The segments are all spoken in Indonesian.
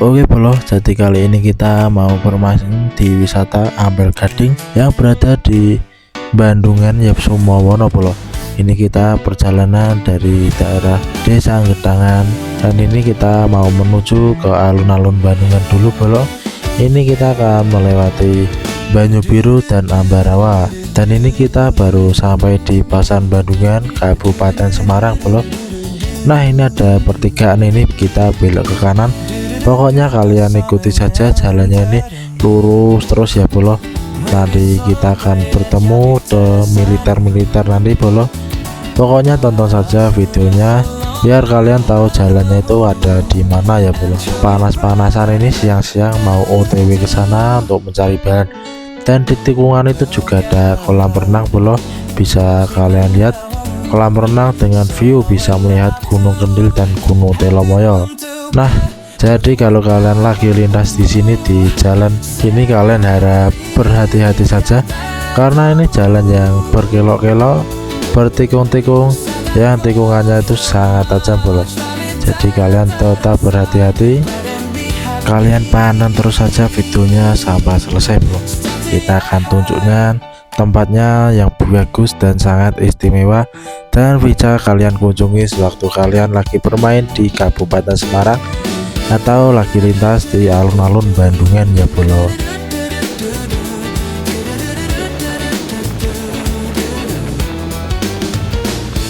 Oke bro, jadi kali ini kita mau bermain di wisata Ampel Gading yang berada di Bandungan ya Sumowono bro. Ini kita perjalanan dari daerah Desa Gedangan dan ini kita mau menuju ke alun-alun Bandungan dulu bro. Ini kita akan melewati Banyu Biru dan Ambarawa, dan ini kita baru sampai di Pasan Bandungan, Kabupaten Semarang bro. Nah ini ada pertigaan, ini kita belok ke kanan. Pokoknya kalian ikuti saja jalannya, ini lurus terus ya bolo. Nanti kita akan bertemu ke militer nanti bolo. Pokoknya tonton saja videonya biar kalian tahu jalannya itu ada di mana ya bolo. Panas-panasan ini siang-siang mau OTW ke sana untuk mencari bahan. Dan di tikungan itu juga ada kolam renang bolo. Bisa kalian lihat kolam renang dengan view bisa melihat Gunung Kendil dan Gunung Telomoyo. Nah, jadi kalau kalian lagi lintas di sini di jalan ini, kalian harap berhati-hati saja karena ini jalan yang berkelok-kelok, bertikung-tikung, yang tikungannya itu sangat tajam bro. Jadi kalian tetap berhati-hati, kalian pantau terus saja videonya sampai selesai bro. Kita akan tunjukkan tempatnya yang bagus dan sangat istimewa dan bisa kalian kunjungi sewaktu kalian lagi bermain di Kabupaten Semarang atau lagi lintas di alun-alun Bandungan ya bro.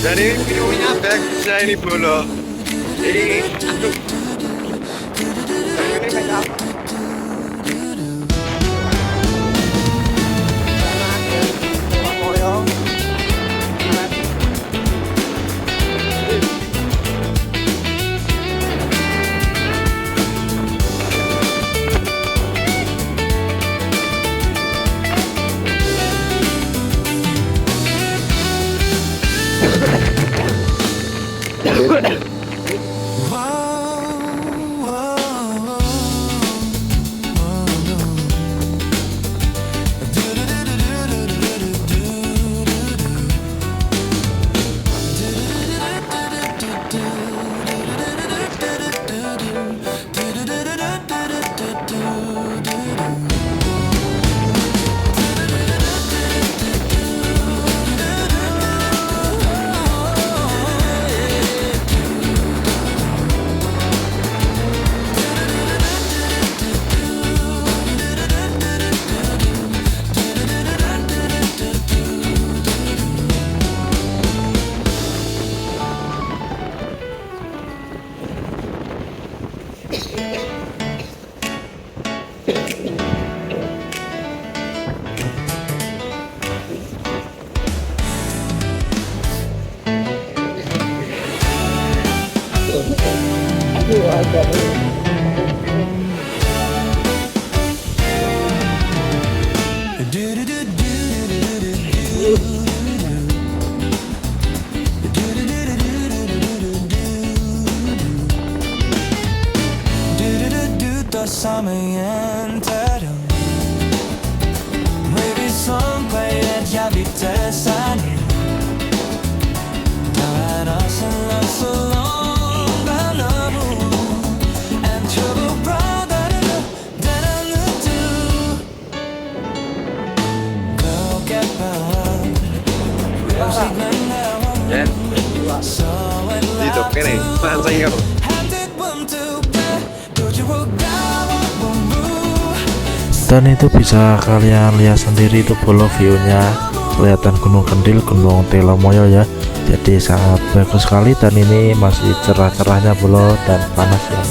Dan ini videonya bagus ya ini bolo. Ini aduh. Ini kayak apa? Dito, kene, mancing karo. Dan itu bisa kalian lihat sendiri itu bolo, viewnya kelihatan Gunung Kendil, Gunung Telomoyo ya. Jadi sangat bagus sekali dan ini masih cerah-cerahnya bolo dan panas ya.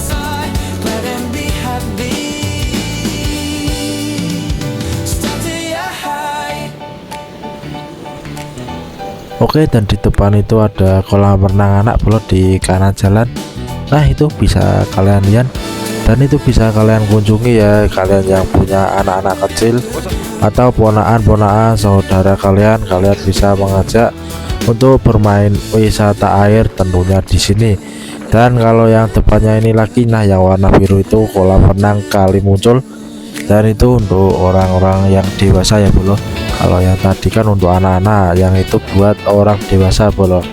Oke, dan di depan itu ada kolam renang anak bro di kanan jalan. Nah itu bisa kalian lihat dan itu bisa kalian kunjungi ya, kalian yang punya anak-anak kecil atau ponakan-ponakan saudara kalian bisa mengajak untuk bermain wisata air tentunya di sini. Dan kalau yang depannya ini lagi, nah yang warna biru itu kolam renang Kali Muncul, dan itu untuk orang-orang yang dewasa ya bro. Kalau yang tadi kan untuk anak-anak, yang itu buat orang dewasa bro,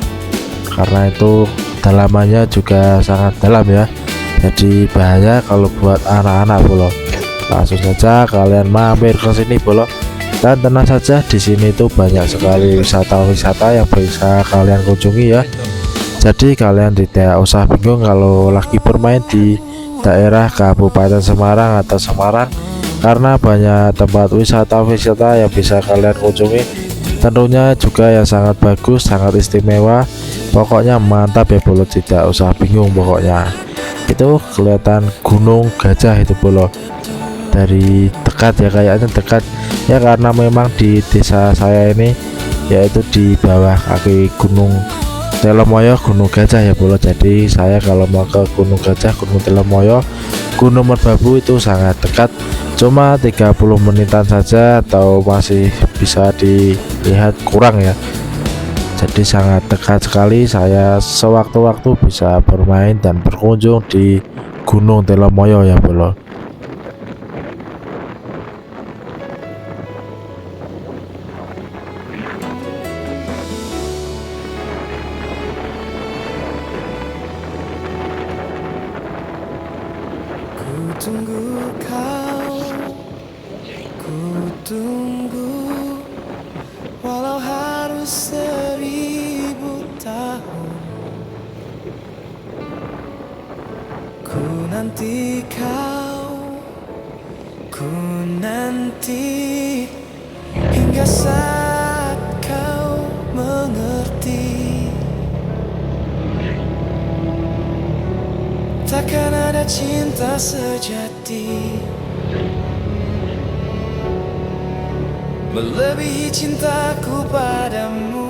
karena itu dalamannya juga sangat dalam ya. jadi bahaya kalau buat anak-anak bolo. Langsung saja kalian mampir ke sini bolo, dan tenang saja di sini tuh banyak sekali wisata-wisata yang bisa kalian kunjungi ya. Jadi kalian tidak usah bingung kalau lagi bermain di daerah Kabupaten Semarang atau Semarang, karena banyak tempat wisata-wisata yang bisa kalian kunjungi. Tentunya juga yang sangat bagus, sangat istimewa. Pokoknya mantap ya bolo, tidak usah bingung pokoknya. Itu kelihatan Gunung Gajah itu bolo, dari dekat ya, kayaknya dekat ya, karena memang di desa saya ini yaitu di bawah kaki Gunung Telemoyo, Gunung Gajah ya bolo. Jadi saya kalau mau ke Gunung Gajah, Gunung Telemoyo, Gunung Merbabu itu sangat dekat, cuma 30 menitan saja, atau masih bisa dilihat kurang ya. Jadi sangat dekat sekali, saya sewaktu-waktu bisa bermain dan berkunjung di Gunung Telemoyo ya bolo. Tunggu kau, ku tunggu, walau harus 1000 tahun. Ku nanti kau, ku nanti, hingga saat kau mengerti. Takkan ada cinta sejati melebihi cintaku padamu.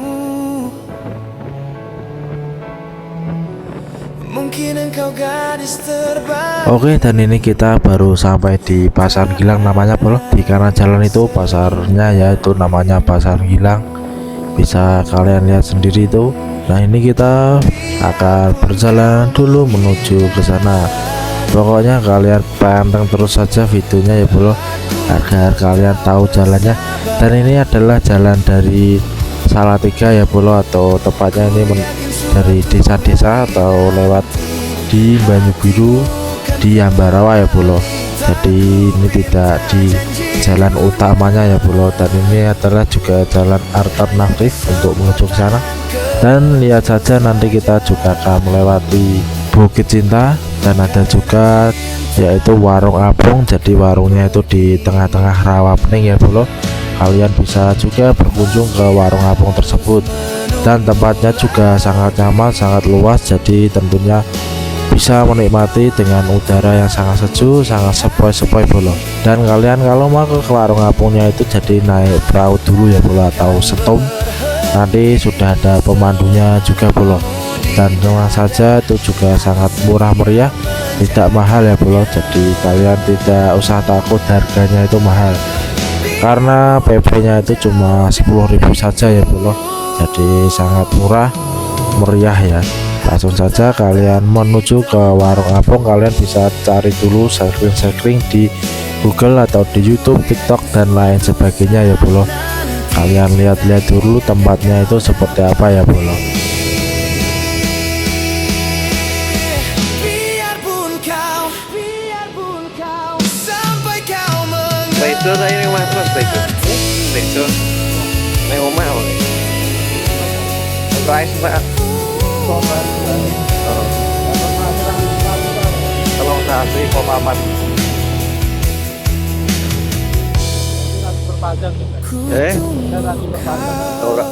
Mungkin engkau gadis terbaik. Oke, dan ini kita baru sampai di Pasar Gilang namanya bro. Di kanan jalan itu pasarnya, yaitu namanya Pasar Gilang. Bisa kalian lihat sendiri itu. Nah, ini kita akan berjalan dulu menuju ke sana. Pokoknya kalian panteng terus saja videonya ya bro, agar kalian tahu jalannya. Dan ini adalah jalan dari Salatiga ya bro, atau tepatnya ini dari desa-desa atau lewat di Banyubiru di Ambarawa ya bro. Jadi ini tidak di jalan utamanya ya bro, dan ini adalah juga jalan alternatif untuk menuju ke sana. Dan lihat saja, nanti kita juga akan melewati Bukit Cinta, dan ada juga yaitu warung apung. Jadi warungnya itu di tengah-tengah rawa bening ya bro. Kalian bisa juga berkunjung ke warung apung tersebut, dan tempatnya juga sangat nyaman, sangat luas. Jadi tentunya bisa menikmati dengan udara yang sangat sejuk, sangat sepoi-sepoi bro. Dan kalian kalau mau ke warung apungnya itu jadi naik perahu dulu ya bro, atau setum. Nanti sudah ada pemandunya juga bro, dan tenang saja itu juga sangat murah meriah, tidak mahal ya bro. Jadi kalian tidak usah takut harganya itu mahal, karena PP nya itu cuma 10.000 saja ya bro. Jadi sangat murah meriah ya. Langsung saja kalian menuju ke warung apung. Kalian bisa cari dulu searching di Google atau di YouTube, TikTok dan lain sebagainya ya bro. Kalian lihat-lihat dulu tempatnya itu seperti apa ya bro. Beto saya yang mas beto. Beto. Neng omah apa? Rice pak. Tolong satu kok papan. Ora.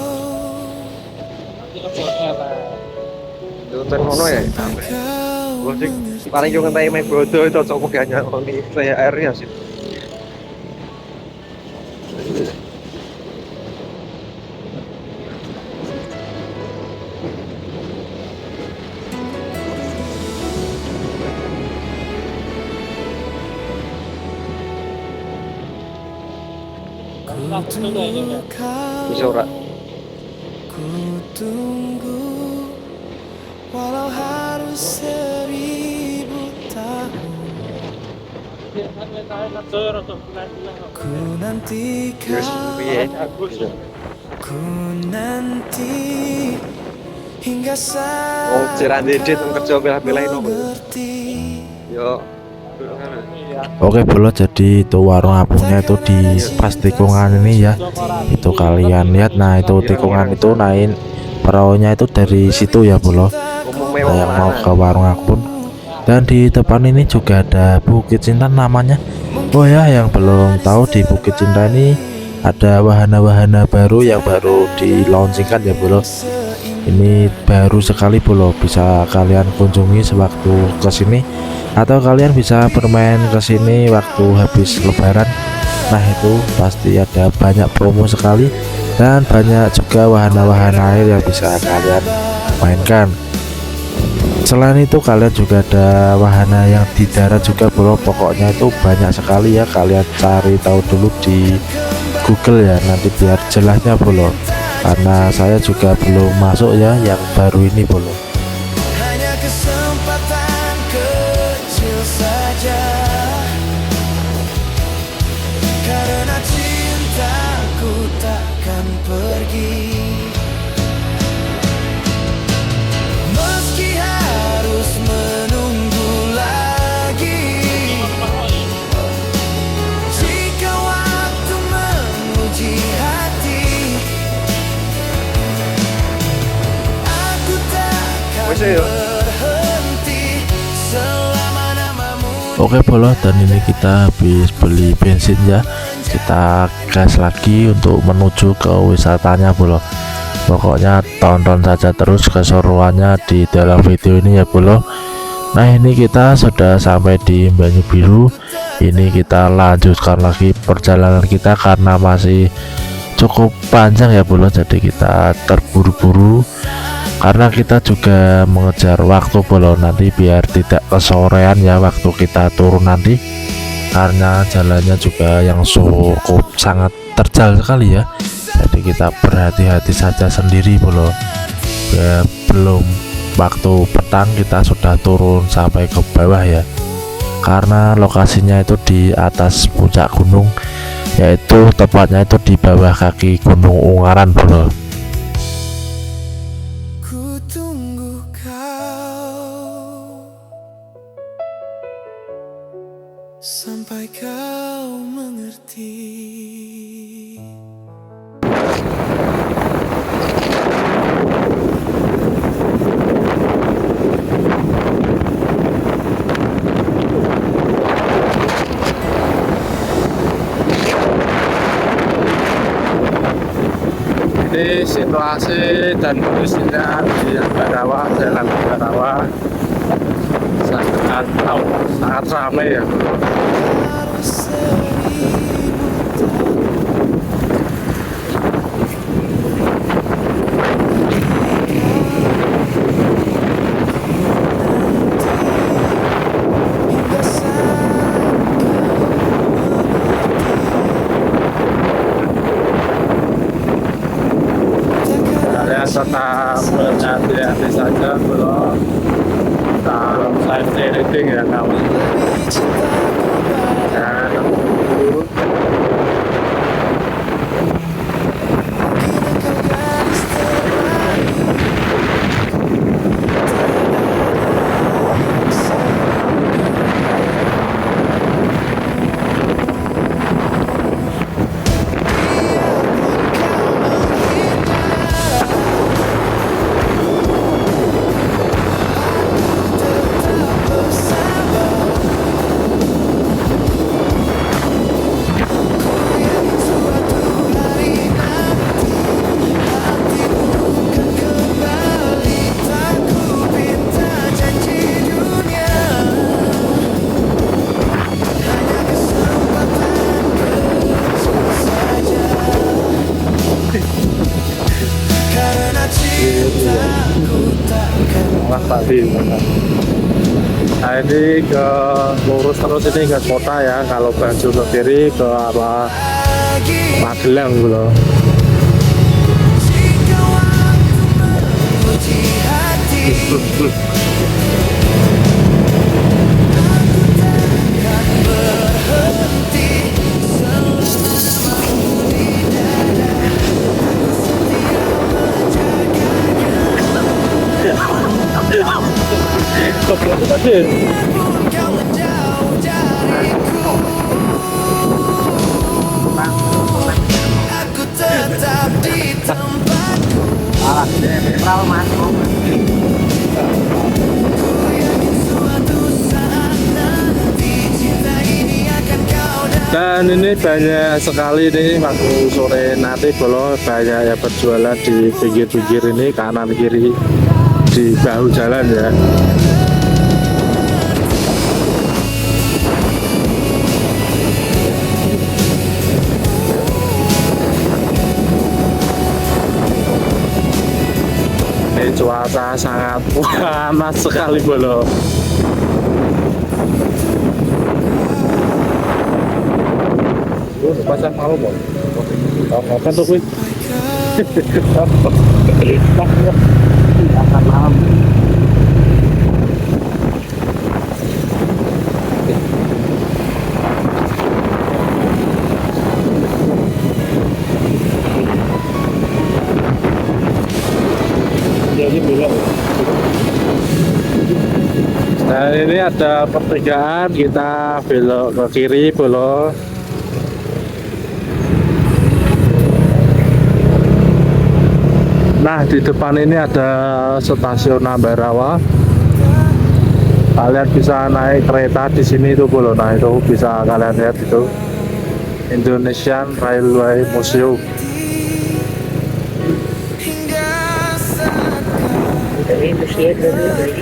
Tutup ngono ya. Gua sih paling yo ngentai main bodo itu cocok ganya ini saya airnya sih. Bisa ora? Ku tunggu, walau harus 1000 tahun. Ku nanti kau, ku nanti, hingga saat Cerah dede kerja bela-belain mengerti. Yo. Oke bro, jadi itu warung apungnya itu di pas tikungan ini ya. Itu kalian lihat, nah itu tikungan itu naik perahunya itu dari situ ya bro. Ngomong Nah, yang mau mana? ke warung apung. Dan di depan ini juga ada Bukit Cinta namanya. Oh ya, yang belum tahu di Bukit Cinta ini ada wahana-wahana baru yang baru di launchingkan ya bro. Ini baru sekali bro, bisa kalian kunjungi sewaktu kesini, atau kalian bisa bermain kesini waktu habis lebaran. Nah itu pasti ada banyak promo sekali, dan banyak juga wahana-wahana air yang bisa kalian mainkan. Selain itu kalian juga ada wahana yang di darat juga bro. Pokoknya itu banyak sekali ya, kalian cari tahu dulu di Google ya, nanti biar jelasnya bro, karena saya juga belum masuk ya yang baru ini bro. Hanya kesempatan kecil saja, karena cintaku takkan pergi, meski harus menunggu lagi. Jika waktu menguji hati, aku takkan Wes ya. berhenti selama namamu. Oke bolo, dan ini kita habis beli bensin ya, kita gas lagi untuk menuju ke wisatanya bolo. Pokoknya tonton saja terus keseruannya di dalam video ini ya bolo. Nah ini kita sudah sampai di Banyu Biru. Ini kita lanjutkan lagi perjalanan kita karena masih cukup panjang ya bolo, jadi kita terburu-buru karena kita juga mengejar waktu bolo, nanti biar tidak kesorean ya waktu kita turun nanti, karena jalannya juga yang cukup sangat terjal sekali ya. Jadi kita berhati-hati saja sendiri bolo, ya, belum waktu petang kita sudah turun sampai ke bawah ya, karena lokasinya itu di atas puncak gunung, yaitu tepatnya itu di bawah kaki Gunung Ungaran bolo. Ku tunggu kau sampai kau mengerti. Ini situasi dan kondisinya di Ambarawa, Jalan Ambarawa sangat ramai ya. Kalian tetap berhati-hati saja belum dalam safety riding ya kawan. Dan Wah tadi nah ini ke lurus terus ini ke kota ya, kalau Banjul ke kiri ke arah Magelang gitu. Jika waktu menguji hati, aku takkan berhenti selama namamu di dada. Aku setia menjaganya. Dan ini banyak sekali nih waktu sore nanti kalau banyak yang berjualan di pinggir-pinggir ini kanan kiri di bahu jalan ya. Ini cuaca sangat panas sekali bolo. Pasang malu mau apa tuh kuy? Akan malam. Nah ini ada pertigaan, kita belok ke kiri bolo. Nah di depan ini ada stasiun Ambarawa. Kalian bisa naik kereta di sini itu bolo. Nah itu bisa kalian lihat itu Indonesian Railway Museum. Dari Indonesia dari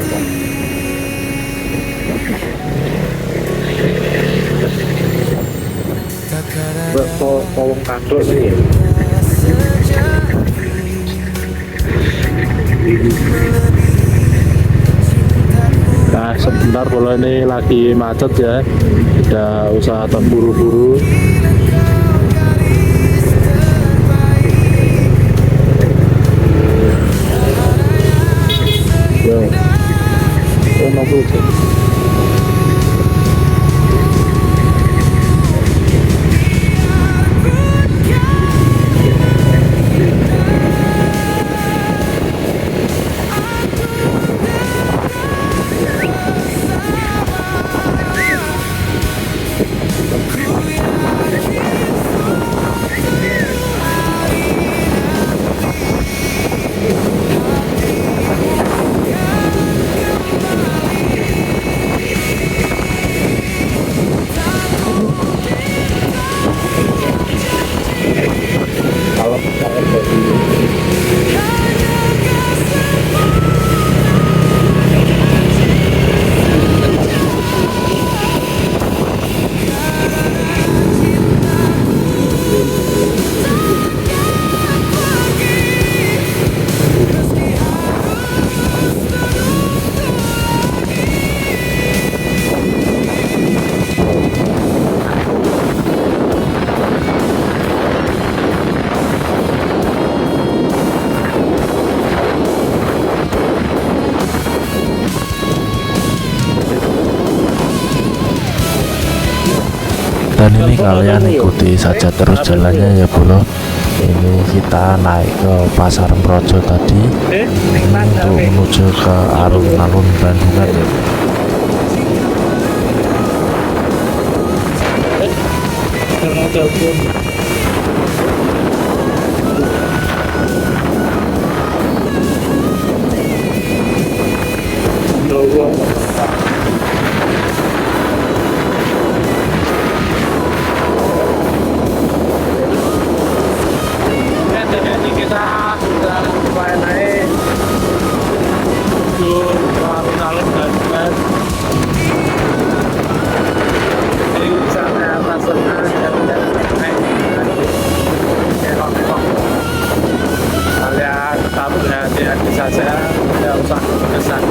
Kolong kado nih. Nah sebentar kalau ini lagi macet ya, udah usaha terburu-buru. Yo, mau tuh. Dan ini kalian ikuti saja terus jalannya ya bro. Ini kita naik ke Pasar Projo tadi untuk menuju ke alun-alun Bandungan ya. Kalian tetap berhati-hati saja, tidak usah berkesan.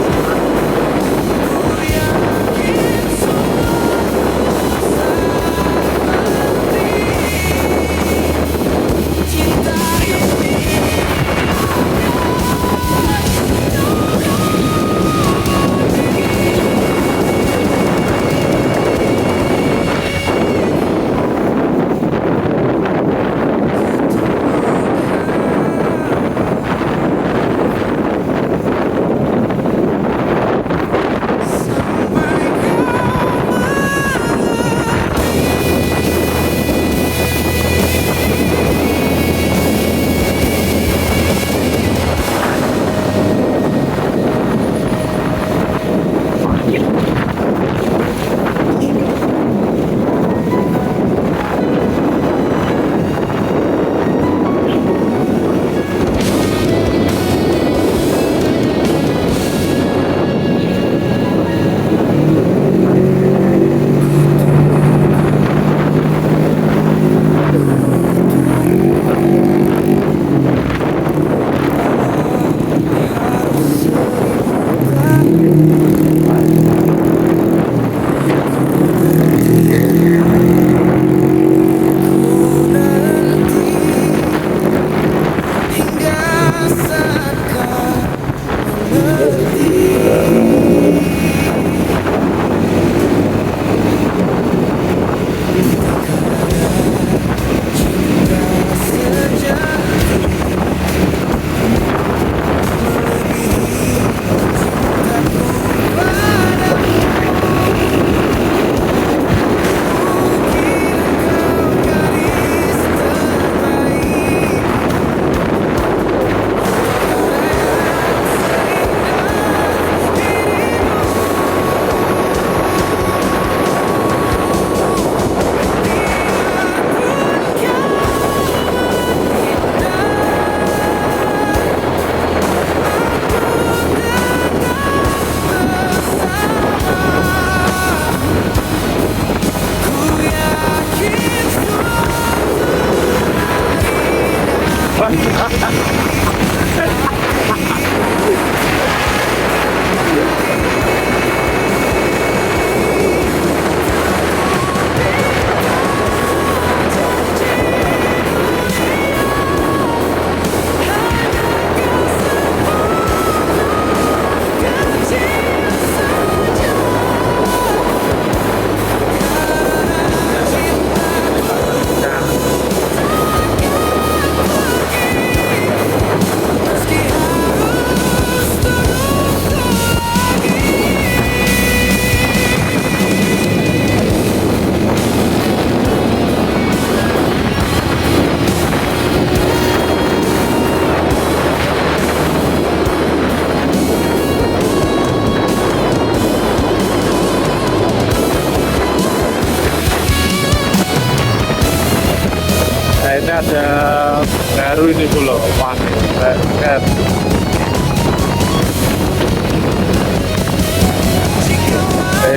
ada baru ini loh, wah keren.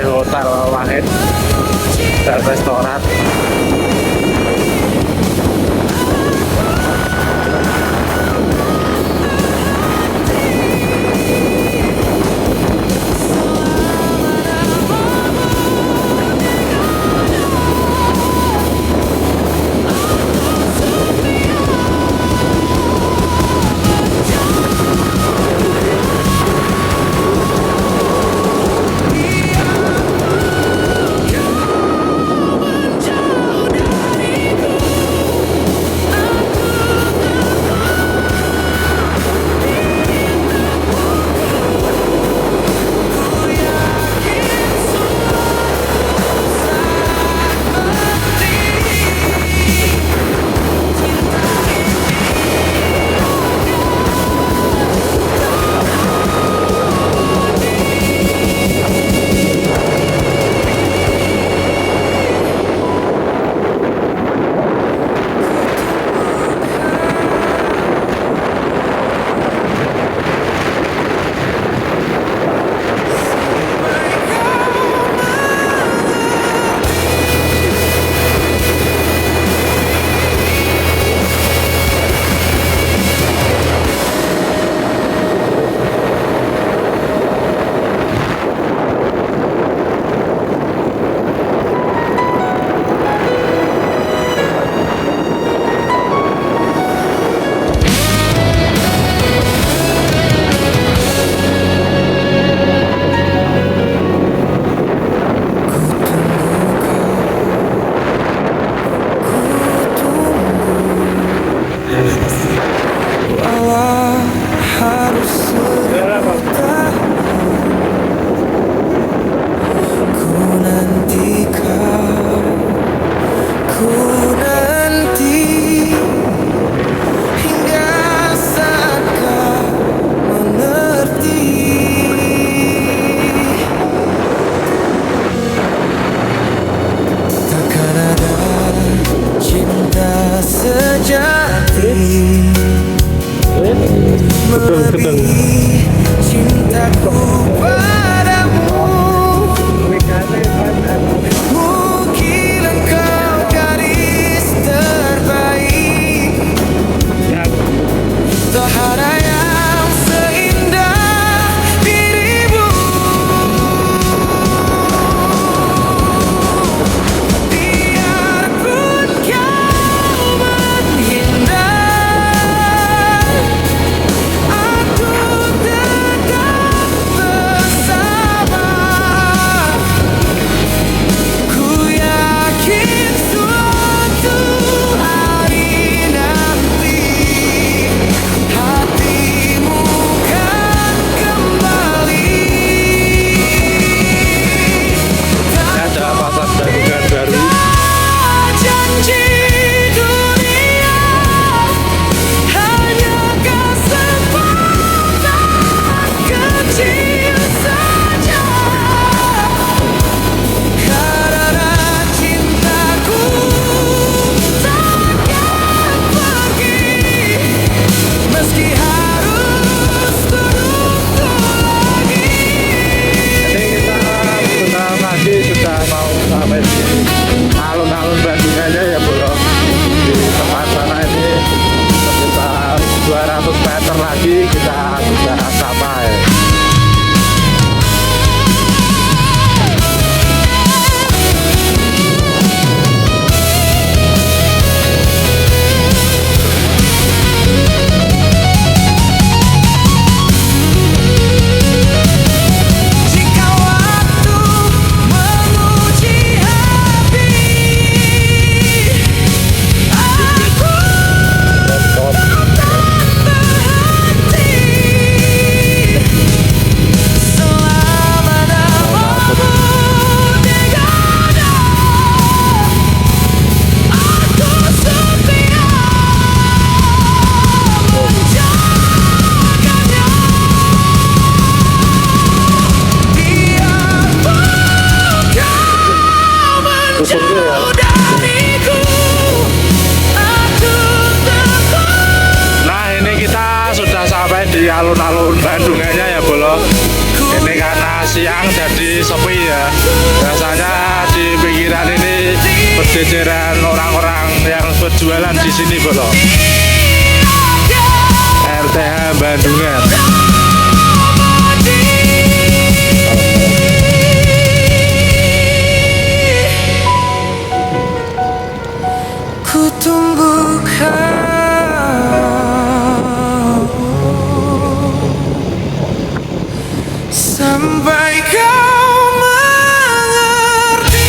Hotel Wahid dan restoran. Cintaku padamu, mungkin engkau gadis terbaik. Tak ada yang seindah dirimu. Biarpun kau menghindar, aku tetap bersama. Ku yakin suatu hari nanti hatimu kan kembali. Ada pasar Bandungan baru. Janji dunia hanya kesempatan kecil saja, karena cintaku takkan pergi meski harus teruntuk lagi. Ini kita sebentar lagi sudah mau sampai di alun-alun Bandungannya ya bro. Di tempat sana ini sekitar 200 meter lagi kita sudah sampai. Jika waktu menguji hati, aku tak berhenti. Selama namamu digadang, aku setia menjaganya. Biarpun kau menjauh dariku, aku di alun-alun Bandung aja ya bolo. Ini karena siang jadi sepi ya. Biasanya di pinggiran ini berjejeran orang-orang yang berjualan di sini bolo. RTH Bandungan. Ku tunggu kau sampai kau mengerti.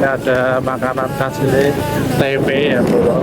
Ini ada makanan khas ini, tempe ya bro.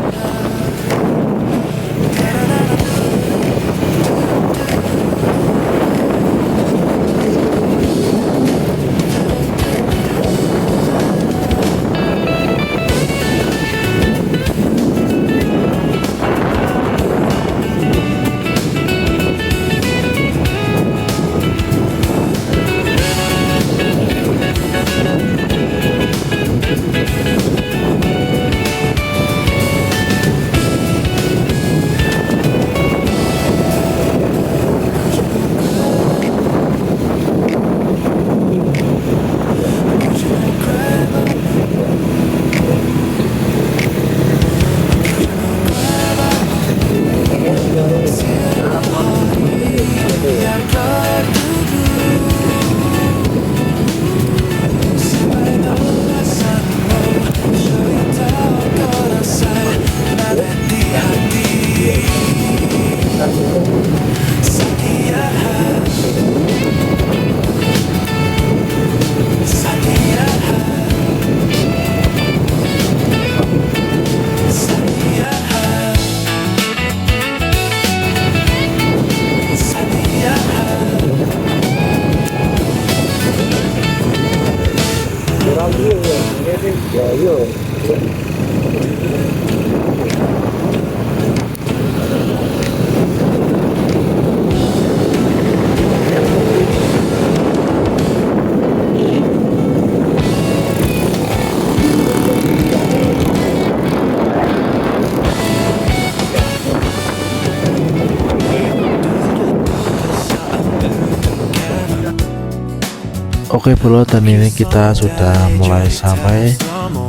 Oke bro, dan ini kita sudah mulai sampai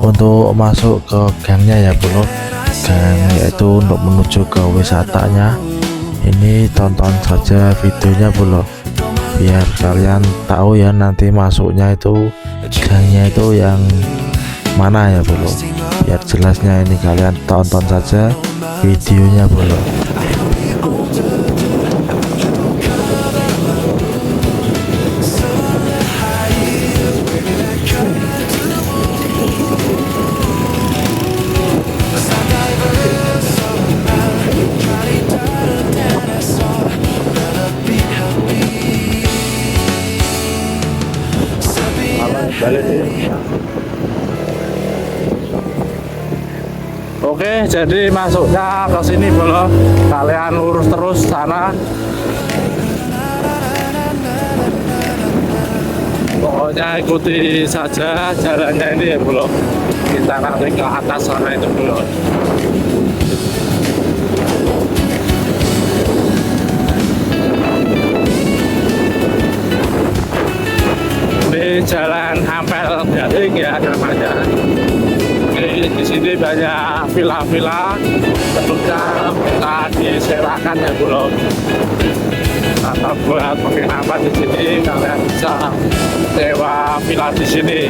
untuk masuk ke gangnya ya bro. Gang yaitu untuk menuju ke wisatanya. Ini tonton saja videonya bro, biar kalian tahu ya nanti masuknya itu gangnya itu yang mana ya bro. Biar jelasnya ini kalian tonton saja videonya bro. Oke, jadi masuknya ke sini bolo. Kalian lurus terus sana. Pokoknya ikuti saja jalannya ini ya bolo. Kita nanti ke atas sana itu bolo. Ini jalan Ampel Gading ya namanya. Di sini banyak villa-villa, tentunya bisa disewakan ya bro. Atau buat penginapan di sini kalian bisa sewa villa di sini.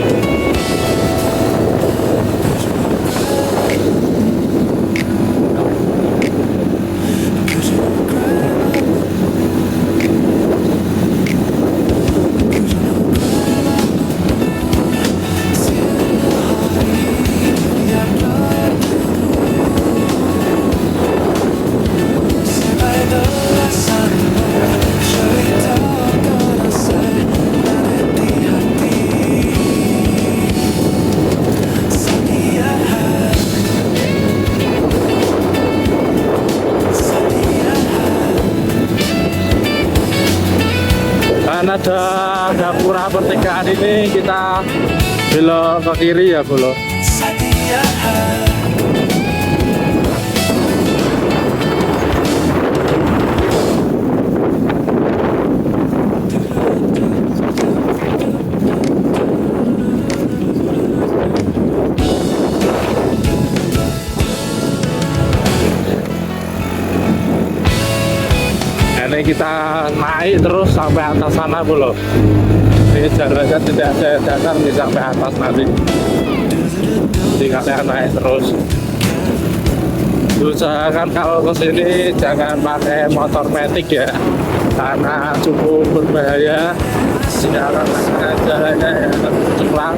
Dan ada gapura pertigaan ini kita belok ke kiri ya bro. Ini kita naik terus sampai atas sana bro. Ini jalannya tidak ada dasar nih sampai atas nanti. Jadi kalian naik terus. Usahakan kalau ke sini jangan pakai motor metik ya, karena cukup berbahaya. Sekarang jalannya ya cepat.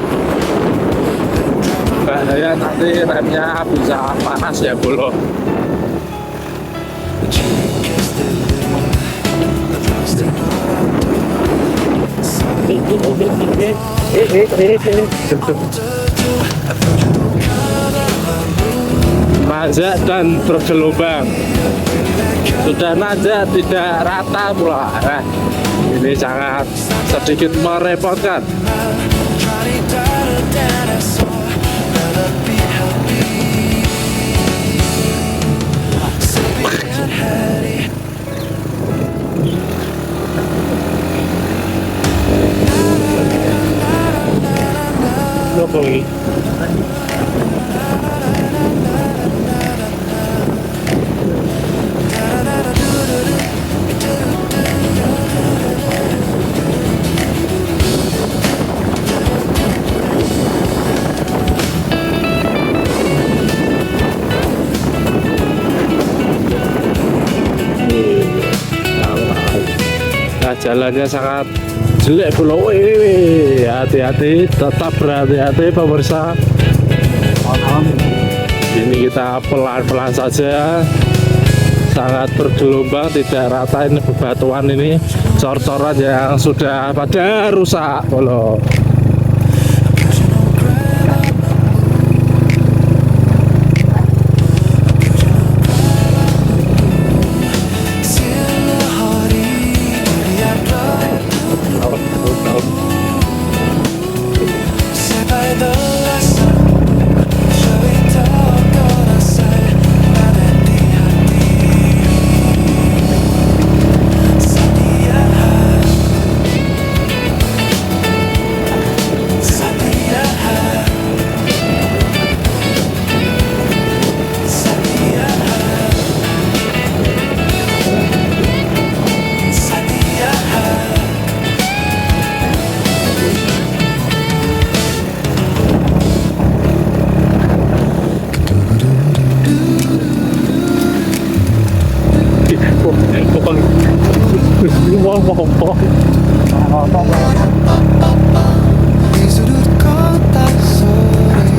Bahaya nanti remnya bisa panas ya bro. Nanjak dan bergelombang. Sudah nanjak tidak rata pula. Nah, ini sangat sedikit merepotkan. Jokowi. Nah, jalannya sangat jelek pulau. Hati-hati, tetap berhati-hati pemirsa. Ini kita pelan-pelan saja, sangat bergelombang, tidak rata. Ini bebatuan ini, cor-coran yang sudah pada rusak pulau. Di sudut kota sore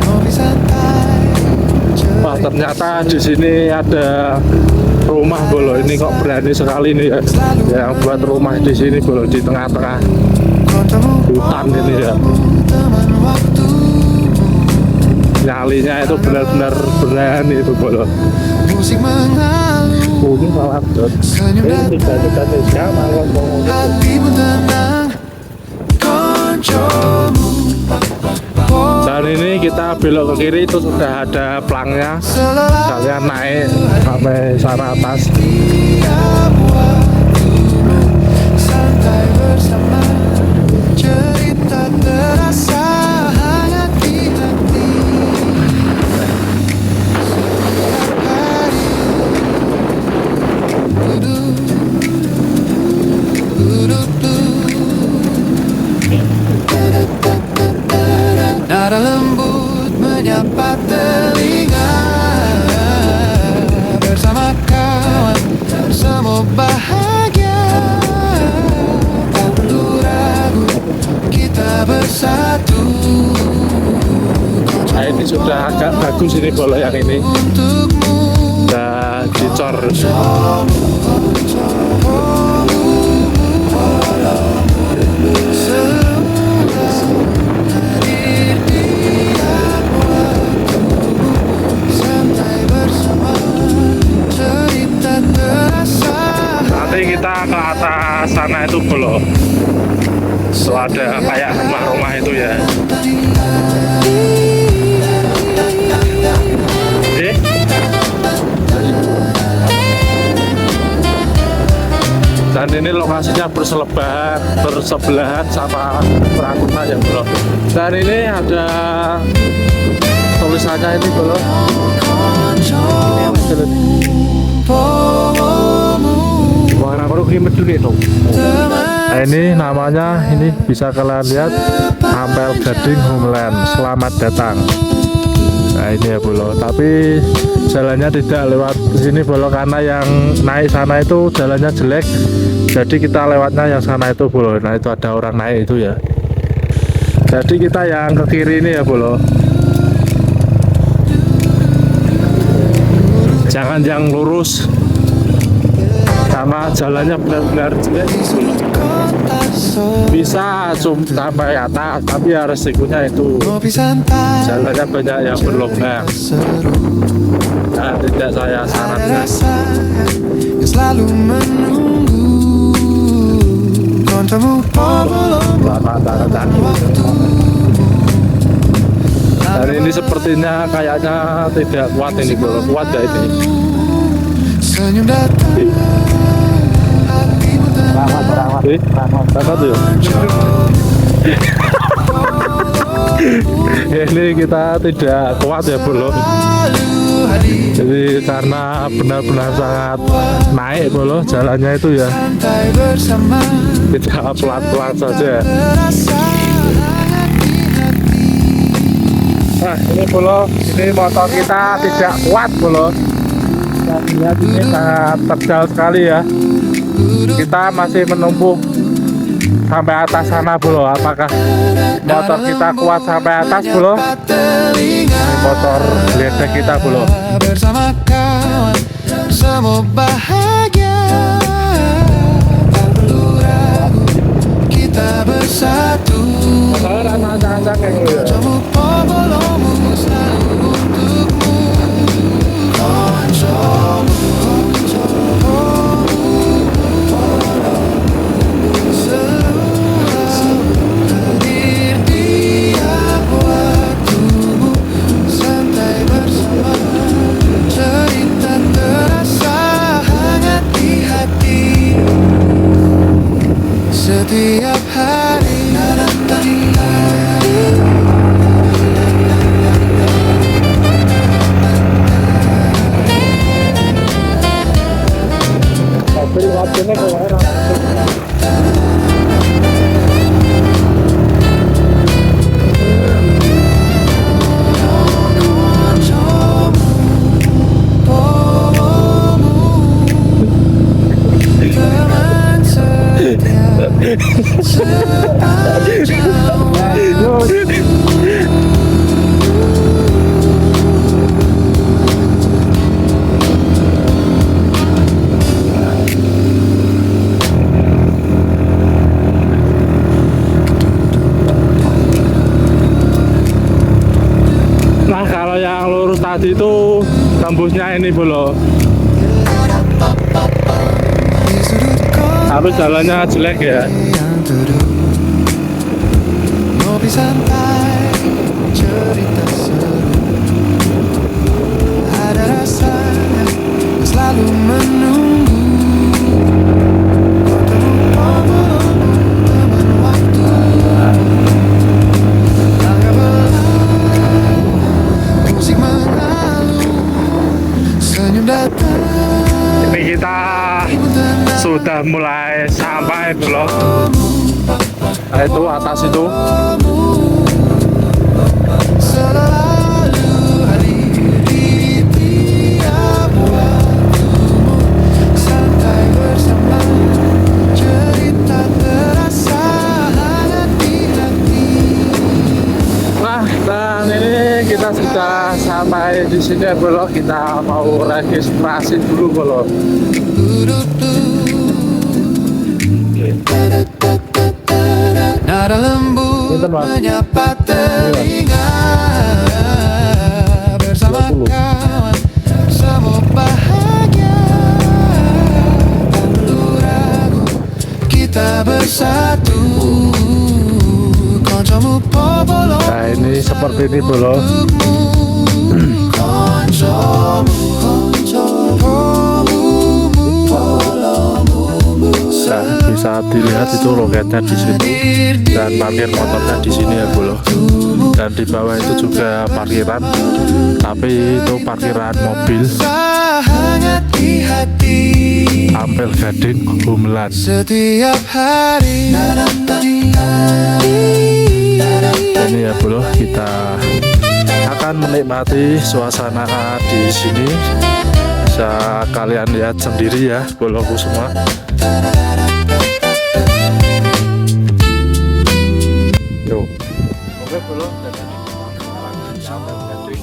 ngopi santai. Wah, ternyata di sini ada rumah bolo. Ini kok berani sekali nih ya, yang buat rumah di sini bolo, di tengah-tengah hutan ini ya. Teman waktumu nyalinya itu benar-benar berani itu bolo. Musik mengalu, Mungkin malah senyum datang, tidak malah mau. hatimu tenang, koncomu. Dan ini kita belok ke kiri itu sudah ada pelangnya. Selalu Kalian naik sampai sana atas. tiap waktumu, santai bersama, cerita terasa hangat di hati. Setiap hari duduk, duduk, nada lembut menyapa telinga. Bersama kawan semua bahagia, tak perlu ragu kita bersatu Nah ini sudah agak bagus ini bolo yang ini. untukmu. Udah dicor. Hadir tiap waktu, santai bersama, cerita terasa. Nanti kita ke atas sana itu bolo. So ada kayak rumah-rumah itu ya. Dan ini lokasinya bersebelahan sama Ragunan ya bro. Dan ini ada tulisannya ini bro. Wah, aku kirim dulu itu. Nah, ini namanya ini bisa kalian lihat Ampel Gading Homeland. Selamat datang. Nah ini ya bolo. Tapi jalannya tidak lewat sini bolo karena yang naik sana itu jalannya jelek. Jadi kita lewatnya yang sana itu bolo. Nah itu ada orang naik itu ya. Jadi kita yang ke kiri ini ya bolo. Jangan yang lurus. Sama jalannya benar-benar jelek. Bisa sampai atas, tapi ya resikonya itu Ngopi santai, jalannya banyak yang berlubang. seru, Nah, tidak saya ada sarankan. rasa yang selalu menunggu. Koncomu belum waktu. Dan ini sepertinya kayaknya tidak kuat ini bro. Kuat ya ini. Senyum datang, hatimu tenang. Sangat ya. Ini kita tidak kuat ya bro. Selalu hadir, Jadi karena benar-benar sangat naik bro jalannya itu ya. santai bersama, Tidak pelan-pelan saja. terasa hangat di hati. Nah ini bro, ini motor kita tidak kuat bro. Kita lihat ini sangat terjal sekali ya. Kita masih menumpuk sampai atas sana bro. Apakah motor kita kuat sampai atas bro? Telinga Motor ledek kita bro. bersama kawan semua bahagia, tak perlu ragu kita bersatu. Koncomu pobolomu selalu untukmu. Koncomu selalu hadir tiap waktumu, santai bersama, cerita terasa hangat di hati. Setiap hari teman setia sepanjang waktu. bagusnya ini bro. di sudut kota Tapi jalannya jelek ya. yang teduh, ngopi santai, cerita seru, ada rasanya yang selalu menunggu. Kau terlupa teman waktu, langkah berlalu, musik mengalu, senyum datang. Ini kita sudah mulai sampai bro. Nah, itu atas itu. Selalu hadir di tiap waktumu, santai bersama, cerita terasa hangat di hati. Nah, dan ini kita sudah sampai di sini bro. Kita mau registrasi dulu bro. Nada lembut Pinten, Mas? menyapa telinga, bersama 20. kawan semua bahagia. Tak perlu ragu, kita bersatu. Koncomu popolo, Nah, ini seperti ini bro. Nah, bisa dilihat itu loketnya di situ dan parkir motornya di sini ya bro. Dan di bawah itu juga parkiran, tapi itu parkiran mobil. hangat di hati. Ampel Gading Gumelan. Setiap hari Ini ya bro, kita akan menikmati suasana di sini. Bisa kalian lihat sendiri ya boloku semua. Yo. Oke bro, dan ini kita Ampel Gading.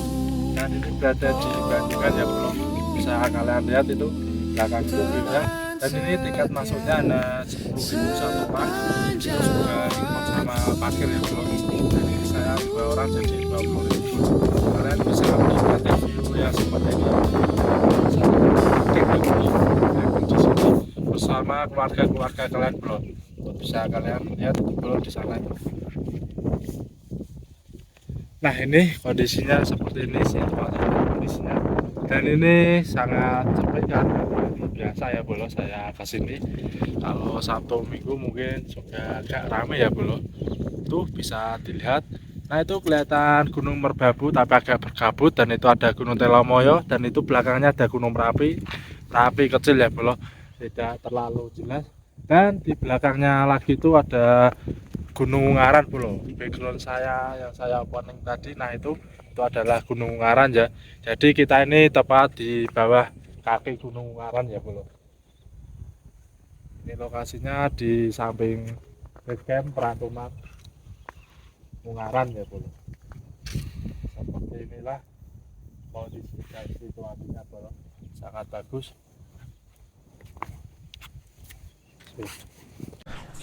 Dan ini berada di Bandungan ya bro. Bisa kalian lihat itu belakang mobilnya. Dan ini tiket masuknya hanya 10.000 satu orang. Terus juga ikut sama parkir ya bro. Jadi saya 2 orang jadi 20.000. Kalian bisa menikmati view yang seperti ini. Di sini bersama keluarga kalian bro. Bisa kalian lihat bro di sana. Nah, ini kondisinya seperti ini sih kondisinya. Dan ini sangat cepet kan. Biasa ya bro, saya kesini kalau Sabtu Minggu mungkin juga agak rame ya bro. Tuh bisa dilihat. Nah, itu kelihatan Gunung Merbabu tapi agak berkabut, dan itu ada Gunung Telomoyo, dan itu belakangnya ada Gunung Merapi kecil ya bro, tidak terlalu jelas. Dan di belakangnya lagi itu ada Gunung Ungaran bro. Background saya yang saya opening tadi, nah itu adalah Gunung Ungaran ya. Jadi kita ini tepat di bawah kaki Gunung Ungaran ya bro. Ini lokasinya di samping base camp Perantuman Ungaran ya bro. Seperti inilah kondisi dan situasinya bro, sangat bagus.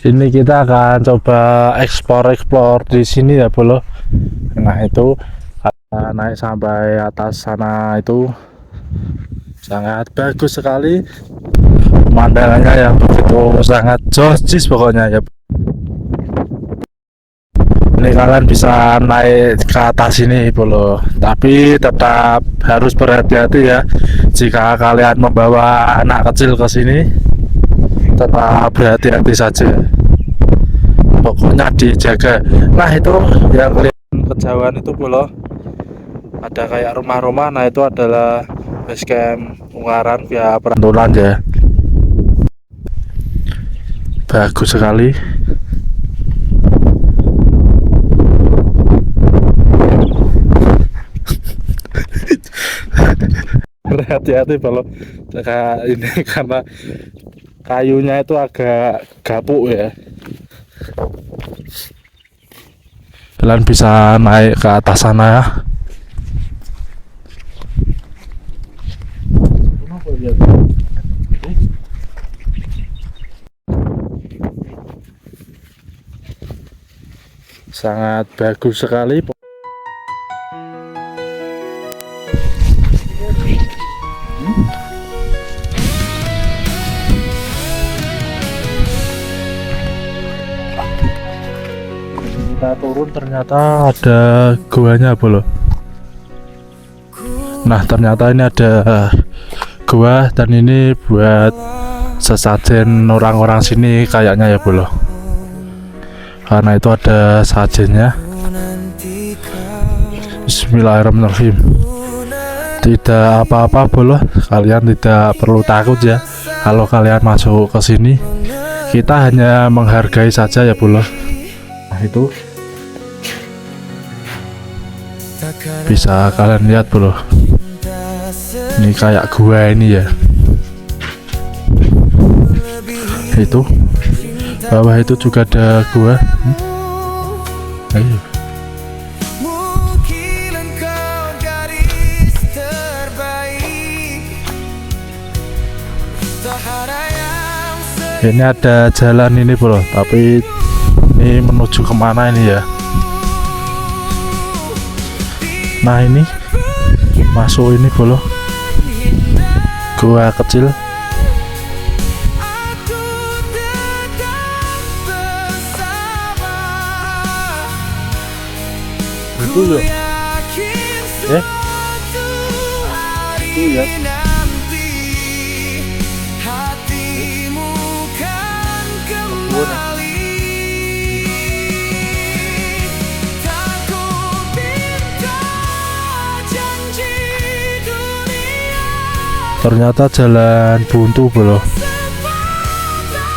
Ini kita akan coba explore di sini ya bro. Nah, itu naik sampai atas sana itu sangat bagus sekali pemandangannya ya, begitu sangat jojis pokoknya ya. Ini kalian bisa naik ke atas ini bro, tapi tetap harus berhati-hati ya. Jika kalian membawa anak kecil ke sini, tetap berhati-hati saja, pokoknya dijaga. Nah, itu yang kelihatan kejauhan itu bro, ada kayak rumah-rumah. Nah, itu adalah base camp Ungaran via Perantunan ya. Bagus sekali. Berhati-hati kalau ini karena kayunya itu agak gapuk ya. Kalian bisa naik ke atas sana ya. Sangat bagus sekali. kita turun ternyata ada goanya bolo. Nah ternyata ini ada gua dan ini buat sesajen orang-orang sini kayaknya ya bolo, karena itu ada sajennya. Bismillahirrahmanirrahim. Tidak apa-apa bolo, kalian tidak perlu takut ya kalau kalian masuk ke sini. Kita hanya menghargai saja ya bolo. Nah itu bisa kalian lihat bolo, ini kayak gua ini ya. Itu bawah itu juga ada gua. Ayo. Mungkin engkau gadis terbaik, Sahara yang Ini ada jalan ini bro, tapi ini menuju kemana ini ya? Nah ini masuk ini bro, gua kecil. aku tetap bersama. Itu loh. Yakin Eh? suatu hari Itu ya. nanti hatimu kan kembali. Tak ku minta janji dunia, Ternyata jalan buntu bro. sepatah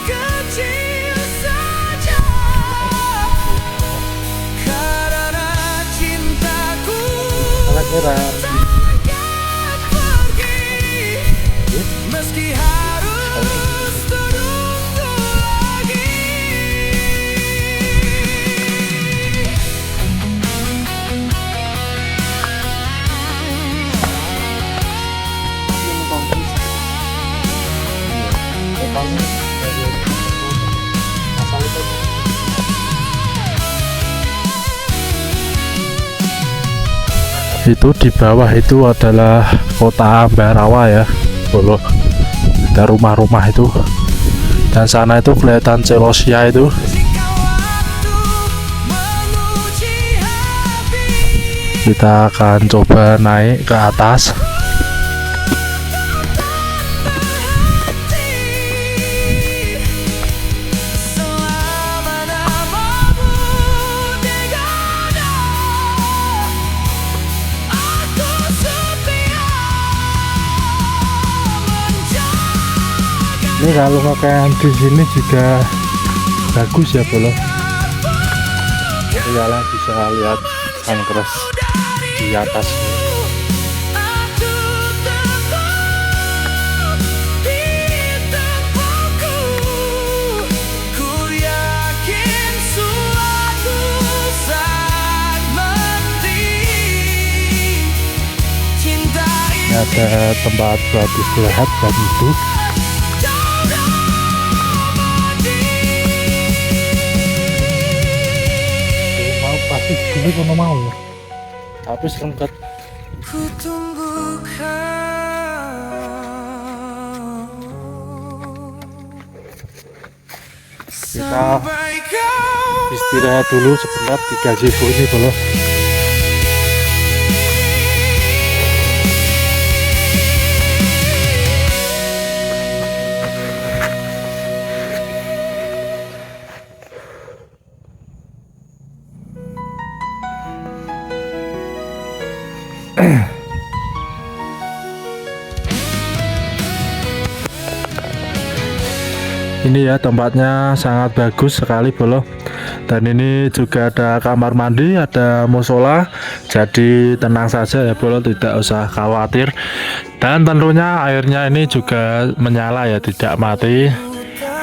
kecil saja. Karena cintaku takkan pergi, meski harus terunggu lagi. Itu di bawah itu adalah kota Ambarawa ya bro. Ada rumah-rumah itu, dan sana itu kelihatan Celosia itu. Jika waktu menguji hati, Kita akan coba naik ke atas. selama namamu digoda, aku setia menjaga. Ini kalau pakaian di sini juga bagus ya bro. Kalian bisa lihat pankres di atas. Aku tetap di tempatku. Ku yakin suatu saat nanti cinta Ini ada tempat buat istirahat dan duduk. Mau pasti sini kono mau. Tapi serengket. ku tunggu Kita sampai kau istirahat dulu sebentar di gazebo ini bro. Ini ya tempatnya sangat bagus sekali bro. Dan ini juga ada kamar mandi, ada musola. Jadi tenang saja ya bro, tidak usah khawatir. Dan tentunya airnya ini juga menyala ya, tidak mati.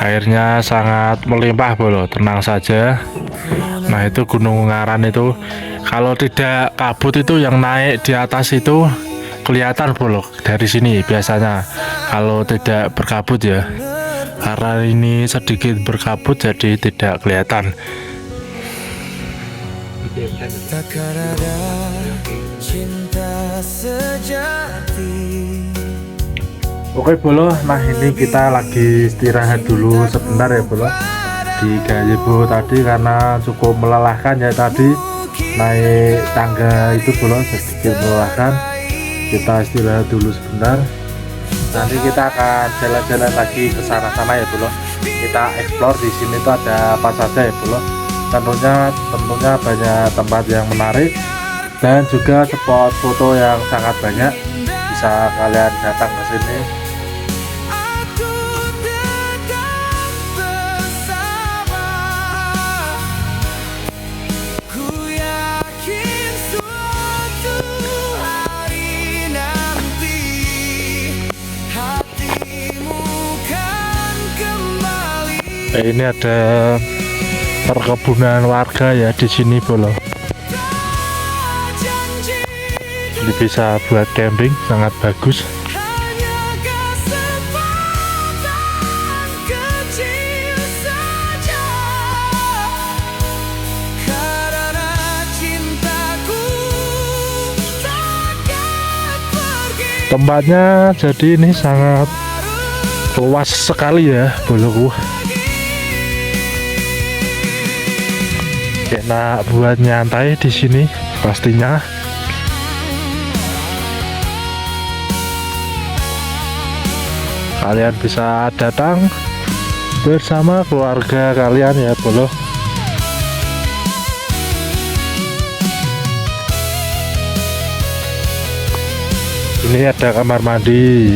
Airnya sangat melimpah bro, tenang saja. Nah itu Gunung Ungaran itu, kalau tidak kabut itu yang naik di atas itu kelihatan bro dari sini biasanya. Kalau tidak berkabut ya, karena ini sedikit berkabut jadi tidak kelihatan. takkan ada cinta sejati. Oke bolo, nah ini kita lagi istirahat dulu sebentar ya bolo. di gazebo tadi karena cukup melelahkan ya tadi naik tangga itu bolo, sedikit melelahkan. Kita istirahat dulu sebentar, nanti kita akan jalan-jalan lagi ke sana-sana ya bolo. Kita explore di sini tuh ada apa saja ya bolo. Tentunya banyak tempat yang menarik dan juga spot foto yang sangat banyak, bisa kalian datang ke sini. Ini ada perkebunan warga ya di sini bolo. Ini bisa buat camping, sangat bagus. Tempatnya jadi ini sangat luas sekali ya boloku. Enak buat nyantai di sini pastinya. Kalian bisa datang bersama keluarga kalian ya bolo. Ini ada kamar mandi,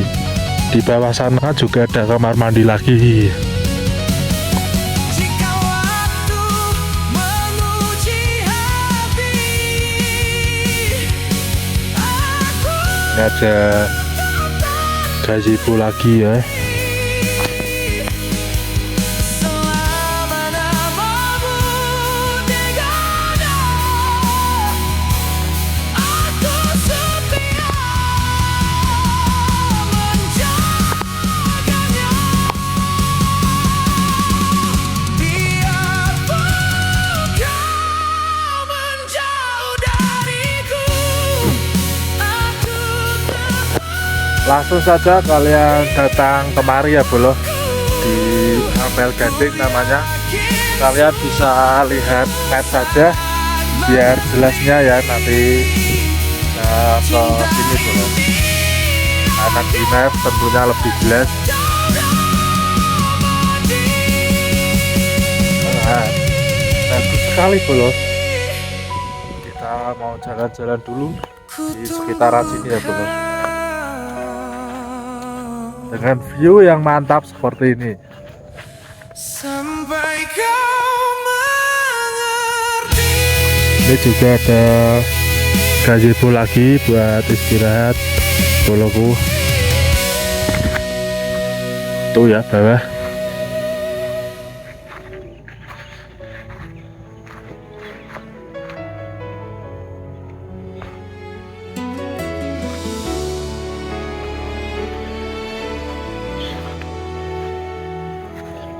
di bawah sana juga ada kamar mandi lagi. Ini ada gazebo lagi ya. Langsung saja kalian datang kemari ya bolo, di Ampel Gading namanya. Kalian bisa lihat map saja biar jelasnya ya, nanti ke sini bolo. Karena di map tentunya lebih jelas. Nah, bagus sekali bolo. Kita mau jalan-jalan dulu di sekitaran sini ya bolo, dengan view yang mantap seperti ini. Sampai kau mengerti. Ini juga ada gazebo lagi buat istirahat boloku. Tuh ya bawah.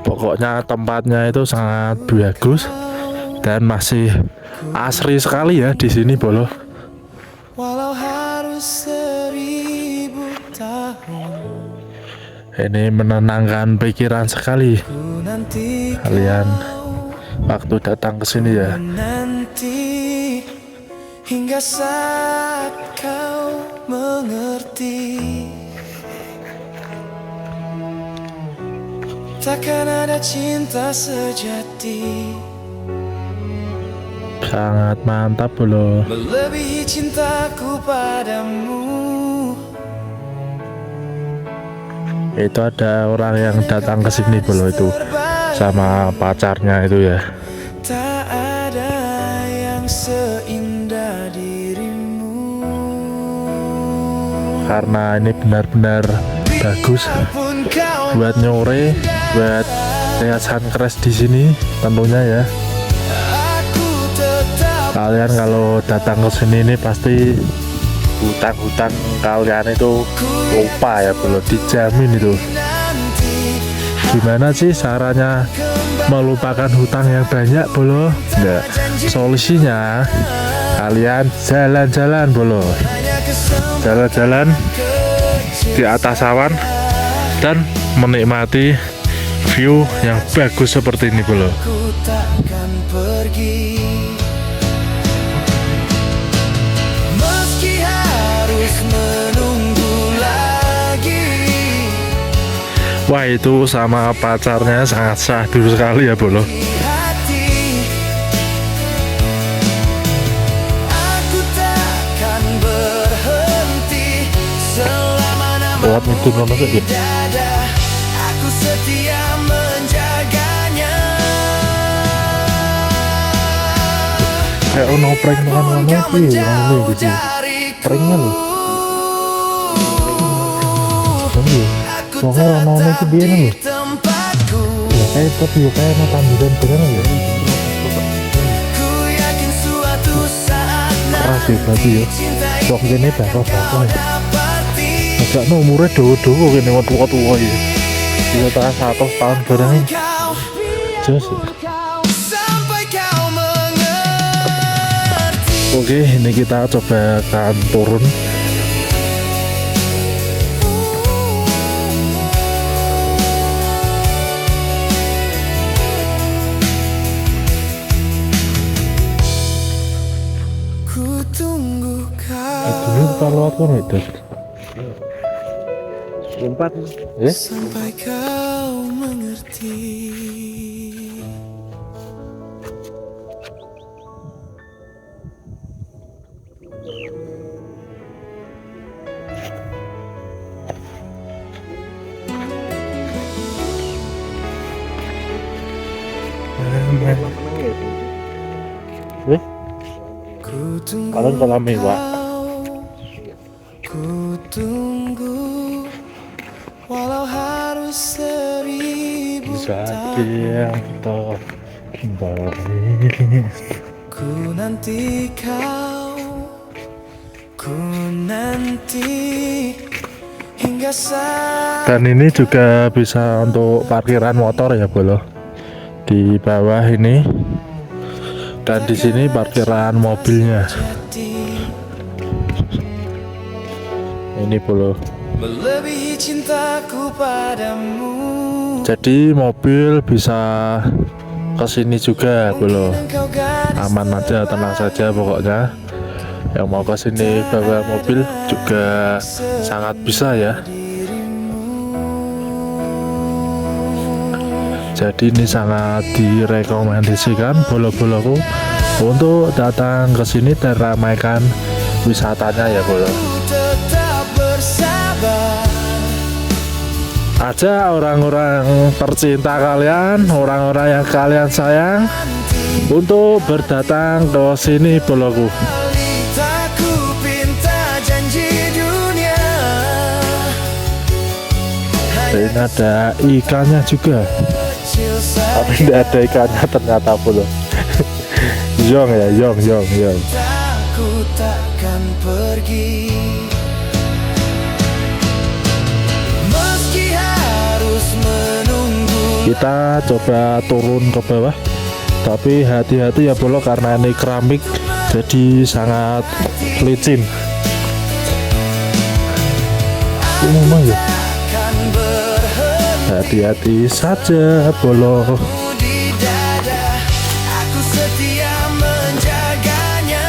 Pokoknya tempatnya itu sangat bagus dan masih asri sekali ya di sini bolo. Walau harus 1000 tahun, Ini menenangkan pikiran sekali ku nanti kalian waktu datang ke sini ya. nanti hingga saat kau mengerti. Takkan ada cinta sejati Sangat mantap bolo. melebihi cintaku padamu. Itu ada orang yang datang ke sini bolo, itu sama pacarnya itu ya. Tak ada yang seindah dirimu. Karena ini benar-benar bagus Pun kau buat nyore, buat lihat sunrise di sini tentunya ya. aku tetap Kalian kalau datang ke sini ini pasti hutang-hutang kalian itu lupa ya bolo, dijamin itu. nanti. Gimana sih caranya melupakan hutang yang banyak bolo? Enggak, solusinya kalian jalan-jalan bolo, Hanya kesempatan jalan-jalan di atas awan dan menikmati view yang bagus seperti ini bro. Ku takkan pergi meski harus menunggu lagi. Wah, itu sama pacarnya sangat syahdu sekali ya bro. Hati aku takkan berhenti selama Lewat namamu itu mana di saja? dada. Aku setia menjaganya. Kayak ono prank tekan Pun mana kau sih menjauh gitu. dariku, Pranknya loh. Iya. aku Pokoknya ono itu tetap dia di loh. tempatku. Ya kayak tapi ya kayak no tamburan beneran ya. Ku yakin suatu saat Keras ya berarti ya. cinta Wong kene bakal kau bakal. dapati. Agak no umurnya dowo-dowo kene tua-tua ya. Dia tak 100 tahun barangnya. Kau Jos. sampai kau mengerti. Oke, ini kita coba akan turun. Ku tunggu Dulu kau kalau aku itu. sampai kau mengerti. Ku tunggu Kalian kolam mewah. ku tunggu walau harus 1000 Jadi tahun. kita kembali. Ku nanti kau, ku nanti hingga saat Dan ini juga bisa untuk parkiran motor ya bolo. Di bawah ini. Dan di sini parkiran mobilnya. Ini bolo. melebihi cintaku padamu. Jadi mobil bisa ke sini juga bolo. Engkau gadis Aman aja, tenang saja pokoknya. Yang mau ke sini bawa mobil juga sangat bisa ya. Jadi ini sangat direkomendasikan bolo-boloku untuk datang ke sini dan ramaikan wisatanya ya bolo. tetap bersabar. Ada orang-orang tercinta kalian, orang-orang yang kalian sayang untuk berdatang ke sini boloku. Tak ku pinta janji dunia. Dan ini ada ikannya juga, Kecil tapi saja tidak ada ikannya ternyata bolo. Yong ya, yong. aku takkan pergi meski harus menunggu. Kita coba turun ke bawah, tapi hati-hati ya bolo karena ini keramik jadi sangat licin. Ini memang ya, Takkan berhenti hati-hati saja bolo. di dada. Aku setia menjaganya.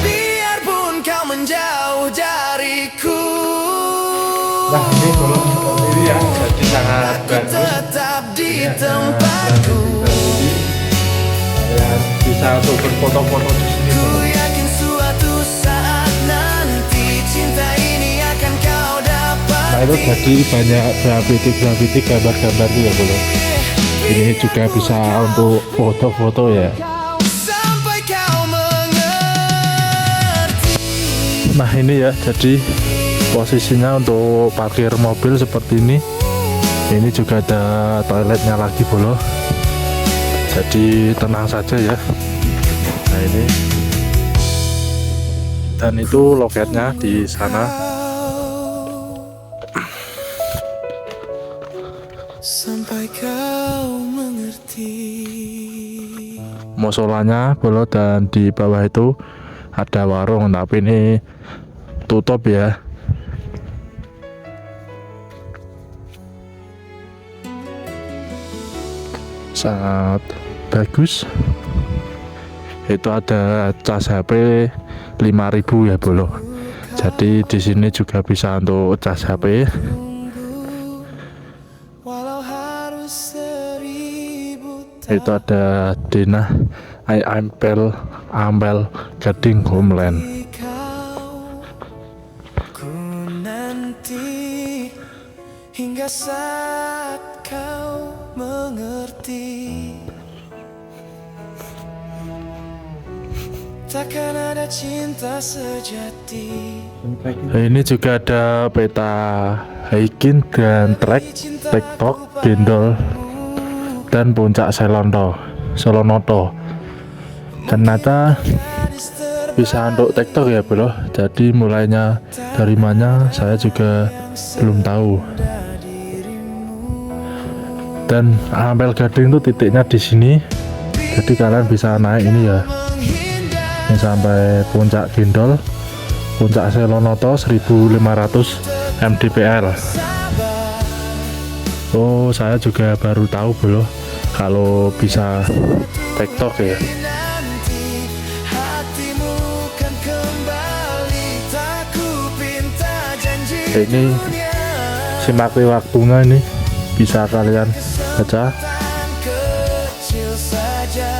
Biarpun kau menjauh dariku, Nah ini bolo ini ya, jadi sangat bagus. tetap di tempatku. Kalian bisa untuk berfoto-foto di sini Ku bolo. yakin suatu saat nanti cinta ini akan kau dapat. Nah itu jadi banyak graffiti gambar-gambar ya bolo. Ini juga bisa untuk foto-foto ya. Sampai kau mengerti. Nah ini ya, jadi posisinya untuk parkir mobil seperti ini. Ini juga ada toiletnya lagi bolo. Jadi tenang saja ya. Nah ini. Dan itu loketnya di sana. Sampai kau mengerti. Musolanya bolo, dan di bawah itu ada warung, tapi ini tutup ya. sangat bagus. Itu ada cas HP 5.000 ya bolo. Jadi di sini juga bisa untuk cas HP. Walau harus 1000 Itu ada Dina Ampel Gading Homeland. ku nanti hingga saat kau mengerti. Takkan ada cinta sejati. Ini juga ada peta hiking dan trek, TikTok, Gendol, dan puncak Selonoto. Ternyata bisa untuk TikTok ya bro. Jadi mulainya dari mana saya juga belum tahu. Dan Ampel Gading itu titiknya di sini. Jadi kalian bisa naik ini ya. Ini sampai puncak Gendol, puncak Selonoto 1500 mdpl. Oh, saya juga baru tahu bro kalau bisa TikTok ya. Nanti hatimu kan kembali, tak ku pinta janji Ini dunia. simak waktunya ini bisa kalian baca. Tan kecil saja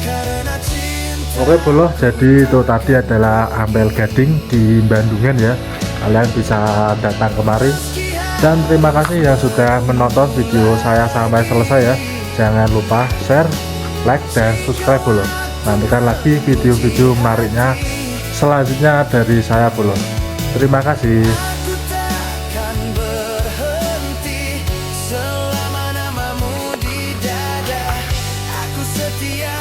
karena cinta. Oke bro, jadi itu tadi adalah Ampel Gading di Bandungan ya. Kalian bisa datang kemari. Dan terima kasih yang sudah menonton video saya sampai selesai ya. Jangan lupa share, like, dan subscribe bro. Nantikan lagi video-video menariknya selanjutnya dari saya bro. Terima kasih. Aku takkan berhenti selama namamu di dada. Aku setia